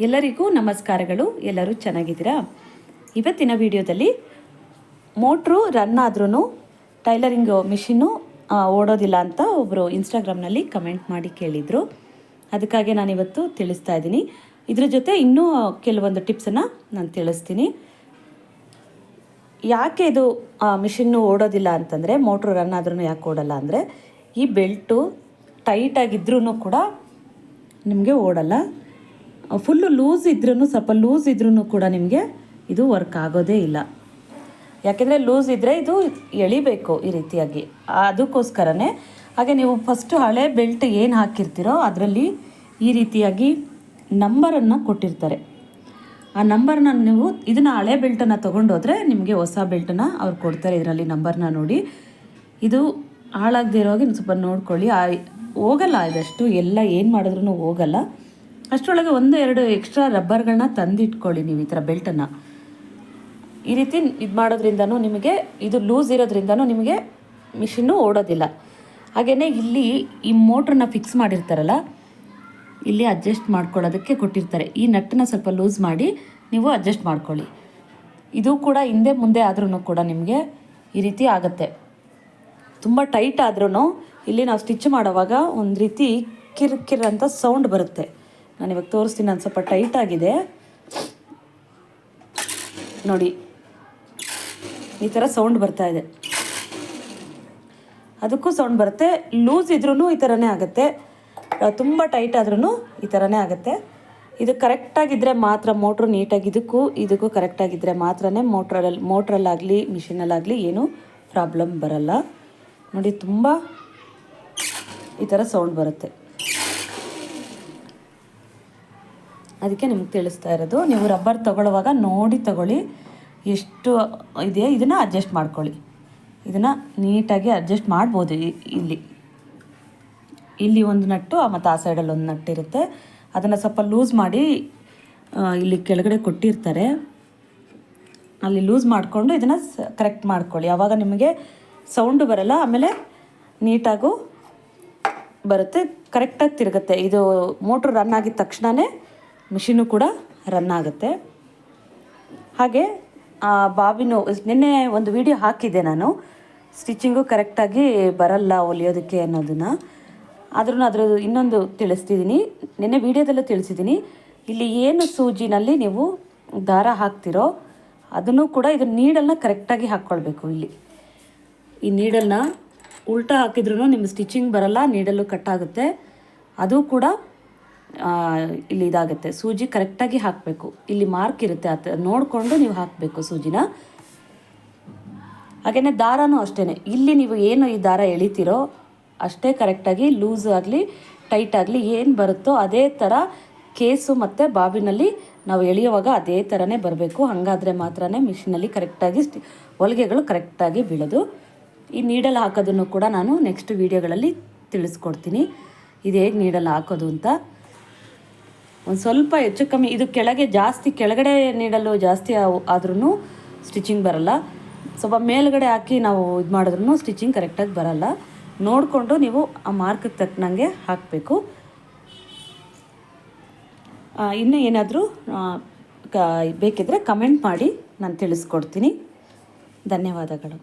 ಎಲ್ಲರಿಗೂ ನಮಸ್ಕಾರಗಳು. ಎಲ್ಲರೂ ಚೆನ್ನಾಗಿದ್ದೀರಾ? ಇವತ್ತಿನ ವಿಡಿಯೋದಲ್ಲಿ ಮೋಟ್ರು ರನ್ ಆದ್ರೂ ಟೈಲರಿಂಗ್ ಮಿಷಿನ್ನು ಓಡೋದಿಲ್ಲ ಅಂತ ಒಬ್ಬರು ಇನ್ಸ್ಟಾಗ್ರಾಮ್ನಲ್ಲಿ ಕಮೆಂಟ್ ಮಾಡಿ ಕೇಳಿದರು. ಅದಕ್ಕಾಗಿ ನಾನಿವತ್ತು ತಿಳಿಸ್ತಾ ಇದ್ದೀನಿ. ಇದ್ರ ಜೊತೆ ಇನ್ನೂ ಕೆಲವೊಂದು ಟಿಪ್ಸನ್ನು ನಾನು ತಿಳಿಸ್ತೀನಿ. ಯಾಕೆ ಇದು ಮಿಷಿನ್ನು ಓಡೋದಿಲ್ಲ ಅಂತಂದರೆ, ಮೋಟ್ರು ರನ್ ಆದ್ರೂ ಯಾಕೆ ಓಡಲ್ಲ ಅಂದರೆ, ಈ ಬೆಲ್ಟು ಟೈಟಾಗಿದ್ರೂ ಕೂಡ ನಿಮಗೆ ಓಡಲ್ಲ. ಫುಲ್ಲು ಲೂಸ್ ಇದ್ರೂ, ಸ್ವಲ್ಪ ಲೂಸ್ ಇದ್ರೂ ಕೂಡ ನಿಮಗೆ ಇದು ವರ್ಕ್ ಆಗೋದೇ ಇಲ್ಲ. ಯಾಕೆಂದರೆ ಲೂಸ್ ಇದ್ದರೆ ಇದು ಎಳಿಬೇಕು ಈ ರೀತಿಯಾಗಿ, ಅದಕ್ಕೋಸ್ಕರನೇ. ಹಾಗೆ ನೀವು ಫಸ್ಟು ಹಳೆ ಬೆಲ್ಟ್ ಏನು ಹಾಕಿರ್ತೀರೋ ಅದರಲ್ಲಿ ಈ ರೀತಿಯಾಗಿ ನಂಬರನ್ನು ಕೊಟ್ಟಿರ್ತಾರೆ. ಆ ನಂಬರ್ನ ನೀವು ಇದನ್ನು ಹಳೆ ಬೆಲ್ಟನ್ನು ತೊಗೊಂಡೋದ್ರೆ ನಿಮಗೆ ಹೊಸ ಬೆಲ್ಟನ್ನು ಅವ್ರು ಕೊಡ್ತಾರೆ. ಇದರಲ್ಲಿ ನಂಬರ್ನ ನೋಡಿ, ಇದು ಹಾಳಾಗದೇ ಇರೋವಾಗ ಸ್ವಲ್ಪ ನೋಡ್ಕೊಳ್ಳಿ. ಹೋಗಲ್ಲ ಇದಷ್ಟು, ಎಲ್ಲ ಏನು ಮಾಡಿದ್ರೂ ಹೋಗಲ್ಲ. ಅಷ್ಟರೊಳಗೆ 1-2 ಎಕ್ಸ್ಟ್ರಾ ರಬ್ಬರ್ಗಳನ್ನ ತಂದಿಟ್ಕೊಳ್ಳಿ ನೀವು. ಈ ಥರ ಬೆಲ್ಟನ್ನು ಈ ರೀತಿ ಇದು ಮಾಡೋದ್ರಿಂದನೂ ನಿಮಗೆ, ಇದು ಲೂಸ್ ಇರೋದ್ರಿಂದನೂ ನಿಮಗೆ ಮಿಷಿನ್ನು ಓಡೋದಿಲ್ಲ. ಹಾಗೆಯೇ ಇಲ್ಲಿ ಈ ಮೋಟ್ರನ್ನ ಫಿಕ್ಸ್ ಮಾಡಿರ್ತಾರಲ್ಲ, ಇಲ್ಲಿ ಅಡ್ಜಸ್ಟ್ ಮಾಡ್ಕೊಳ್ಳೋದಕ್ಕೆ ಕೊಟ್ಟಿರ್ತಾರೆ. ಈ ನಟ್ಟನ್ನ ಸ್ವಲ್ಪ ಲೂಸ್ ಮಾಡಿ ನೀವು ಅಡ್ಜಸ್ಟ್ ಮಾಡ್ಕೊಳ್ಳಿ. ಇದು ಕೂಡ ಹಿಂದೆ ಮುಂದೆ ಆದ್ರೂ ಕೂಡ ನಿಮಗೆ ಈ ರೀತಿ ಆಗುತ್ತೆ. ತುಂಬ ಟೈಟ್ ಆದ್ರೂ ಇಲ್ಲಿ ನಾವು ಸ್ಟಿಚ್ ಮಾಡೋವಾಗ ಒಂದು ರೀತಿ ಕಿರ್ ಅಂತ ಸೌಂಡ್ ಬರುತ್ತೆ. ನಾನು ಇವಾಗ ತೋರಿಸ್ತೀನಿ. ನಾನು ಸ್ವಲ್ಪ ಟೈಟ್ ಆಗಿದೆ ನೋಡಿ, ಈ ಥರ ಸೌಂಡ್ ಬರ್ತಾ ಇದೆ. ಅದಕ್ಕೂ ಸೌಂಡ್ ಬರುತ್ತೆ. ಲೂಸ್ ಇದ್ರೂ ಈ ಥರನೇ ಆಗುತ್ತೆ, ತುಂಬ ಟೈಟ್ ಆದ್ರೂ ಈ ಥರನೇ ಆಗುತ್ತೆ. ಇದು ಕರೆಕ್ಟಾಗಿದ್ದರೆ ಮಾತ್ರ ಮೋಟ್ರು ನೀಟಾಗಿ, ಇದಕ್ಕೂ ಕರೆಕ್ಟಾಗಿದ್ದರೆ ಮಾತ್ರನೇ ಮೋಟ್ರಲ್ಲಾಗಲಿ ಮಿಷಿನಲ್ಲಾಗಲಿ ಏನೂ ಪ್ರಾಬ್ಲಮ್ ಬರಲ್ಲ. ನೋಡಿ, ತುಂಬ ಈ ಥರ ಸೌಂಡ್ ಬರುತ್ತೆ. ಅದಕ್ಕೆ ನಿಮ್ಗೆ ತಿಳಿಸ್ತಾ ಇರೋದು. ನೀವು ರಬ್ಬರ್ ತೊಗೊಳ್ಳುವಾಗ ನೋಡಿ ತಗೊಳ್ಳಿ, ಎಷ್ಟು ಇದೆ ಇದನ್ನು ಅಡ್ಜಸ್ಟ್ ಮಾಡ್ಕೊಳ್ಳಿ. ಇದನ್ನು ನೀಟಾಗಿ ಅಡ್ಜಸ್ಟ್ ಮಾಡ್ಬೋದು. ಇಲ್ಲಿ ಒಂದು ನಟ್ಟು ಮತ್ತು ಆ ಸೈಡಲ್ಲಿ ಒಂದು ನಟ್ಟು ಇರುತ್ತೆ. ಅದನ್ನು ಸ್ವಲ್ಪ ಲೂಸ್ ಮಾಡಿ ಇಲ್ಲಿ ಕೆಳಗಡೆ ಕೊಟ್ಟಿರ್ತಾರೆ, ಅಲ್ಲಿ ಲೂಸ್ ಮಾಡಿಕೊಂಡು ಇದನ್ನು ಕರೆಕ್ಟ್ ಮಾಡ್ಕೊಳ್ಳಿ. ಆವಾಗ ನಿಮಗೆ ಸೌಂಡು ಬರಲ್ಲ, ಆಮೇಲೆ ನೀಟಾಗೂ ಬರುತ್ತೆ, ಕರೆಕ್ಟಾಗಿ ತಿರುಗುತ್ತೆ. ಇದು ಮೋಟ್ರು ರನ್ ಆಗಿದ ತಕ್ಷಣವೇ ಮಿಷಿನು ಕೂಡ ರನ್ ಆಗುತ್ತೆ. ಹಾಗೆ ಬಾಬಿನು ನಿನ್ನೆ ಒಂದು ವಿಡಿಯೋ ಹಾಕಿದ್ದೆ ನಾನು, ಸ್ಟಿಚಿಂಗು ಕರೆಕ್ಟಾಗಿ ಬರಲ್ಲ ಹೊಲಿಯೋದಕ್ಕೆ ಅನ್ನೋದನ್ನು. ಆದ್ರೂ ಅದರದ್ದು ಇನ್ನೊಂದು ತಿಳಿಸ್ತಿದ್ದೀನಿ, ನಿನ್ನೆ ವಿಡಿಯೋದಲ್ಲೂ ತಿಳಿಸಿದ್ದೀನಿ. ಇಲ್ಲಿ ಏನು ಸೂಜಿನಲ್ಲಿ ನೀವು ದಾರ ಹಾಕ್ತಿರೋ ಅದನ್ನು ಕೂಡ ಇದು ನೀಡಲ್ನ ಕರೆಕ್ಟಾಗಿ ಹಾಕ್ಕೊಳ್ಬೇಕು. ಇಲ್ಲಿ ಈ ನೀಡಲ್ನ ಉಲ್ಟಾ ಹಾಕಿದ್ರೂ ನಿಮ್ಮ ಸ್ಟಿಚಿಂಗ್ ಬರಲ್ಲ, ನೀಡಲ್ಲು ಕಟ್ಟಾಗುತ್ತೆ. ಅದು ಕೂಡ ಇಲ್ಲಿ ಇದಾಗುತ್ತೆ. ಸೂಜಿ ಕರೆಕ್ಟಾಗಿ ಹಾಕಬೇಕು. ಇಲ್ಲಿ ಮಾರ್ಕ್ ಇರುತ್ತೆ, ಅದು ನೋಡಿಕೊಂಡು ನೀವು ಹಾಕಬೇಕು ಸೂಜಿನ. ಹಾಗೆಯೇ ದಾರನೂ ಅಷ್ಟೇ, ಇಲ್ಲಿ ನೀವು ಏನು ಈ ದಾರ ಎಳಿತೀರೋ ಅಷ್ಟೇ ಕರೆಕ್ಟಾಗಿ, ಲೂಸ್ ಆಗಲಿ ಟೈಟ್ ಆಗಲಿ ಏನು ಬರುತ್ತೋ ಅದೇ ಥರ ಕೇಸು ಮತ್ತು ಬಾಬಿನಲ್ಲಿ ನಾವು ಎಳೆಯುವಾಗ ಅದೇ ಥರನೇ ಬರಬೇಕು. ಹಾಗಾದರೆ ಮಾತ್ರ ಮಿಷಿನಲ್ಲಿ ಕರೆಕ್ಟಾಗಿ ಹೊಲಿಗೆಗಳು ಕರೆಕ್ಟಾಗಿ ಬೀಳೋದು. ಈ ನೀಡಲ್ ಹಾಕೋದನ್ನು ಕೂಡ ನಾನು ನೆಕ್ಸ್ಟ್ ವೀಡಿಯೋಗಳಲ್ಲಿ ತಿಳಿಸ್ಕೊಡ್ತೀನಿ, ಇದು ಹೇಗೆ ನೀಡಲ್ ಹಾಕೋದು ಅಂತ. ಒಂದು ಸ್ವಲ್ಪ ಹೆಚ್ಚು ಕಮ್ಮಿ, ಇದು ಕೆಳಗಡೆ ನೀಡಲು ಜಾಸ್ತಿ ಆದ್ರೂ ಸ್ಟಿಚಿಂಗ್ ಬರಲ್ಲ. ಸ್ವಲ್ಪ ಮೇಲ್ಗಡೆ ಹಾಕಿ ನಾವು ಇದು ಮಾಡಿದ್ರೂ ಸ್ಟಿಚಿಂಗ್ ಕರೆಕ್ಟಾಗಿ ಬರಲ್ಲ. ನೋಡಿಕೊಂಡು ನೀವು ಆ ಮಾರ್ಕಿಗೆ ತಕ್ಕನಂಗೆ ಹಾಕಬೇಕು. ಇನ್ನೂ ಏನಾದರೂ ಬೇಕಿದ್ದರೆ ಕಮೆಂಟ್ ಮಾಡಿ, ನಾನು ತಿಳಿಸ್ಕೊಡ್ತೀನಿ. ಧನ್ಯವಾದಗಳು.